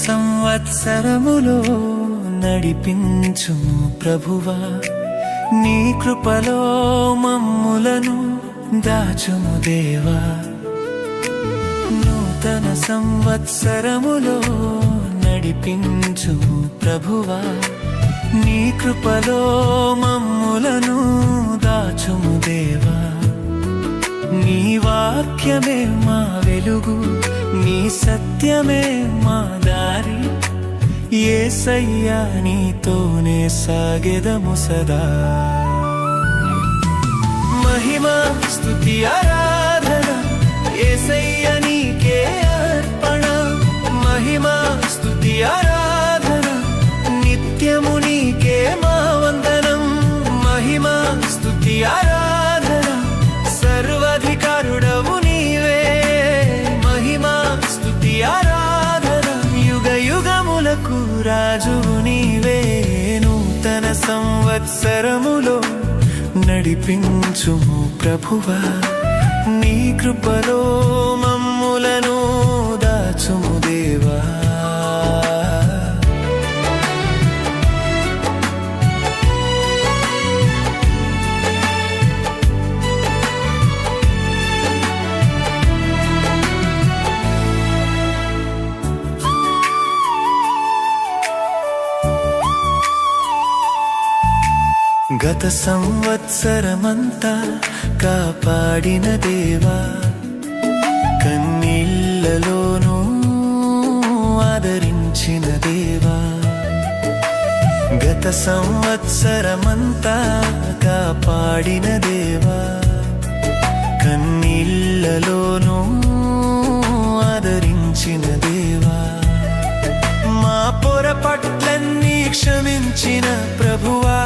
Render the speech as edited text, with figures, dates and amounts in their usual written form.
సంవత్సరములో నడిపించుము ప్రభువా, నీ కృపలో మమ్ములను దాచుము దేవా. నూతన సంవత్సరములో నడిపించుము ప్రభువా, నీ కృపలో మమ్ములను దాచుము దేవా. నీ వాక్యమే మా వెలుగు, నీ సత్యమే మా దారి, యేసయ్యా నీతోనే సాగెదము సదా. మహిమ స్తుతి ఆరాధన యేసయ్యా నీకే అర్పణ. మహిమ స్తుతి ఆరాధన నిత్యము నీకే మా వందనం. మహిమ స్తుతి ఆరాధన సర్వాధికారుడవు నీవే. మహిమ స్తుతి ఆరాధన యుగ యుగములకు రాజువు నీవే. నూతన సంవత్సరములో నడిపించుము ప్రభువా, నీ కృపలో మమ్ములను దాచుము దేవా. గత సంవత్సరమంతా కాపాడిన దేవా, కన్నీళ్లలోనూ ఆదరించిన దేవా. గత సంవత్సరమంతా కాపాడిన దేవా, కన్నీళ్లలోనూ ఆదరించిన దేవా. మా పొరపట్లన్నీ క్షమించిన ప్రభువా,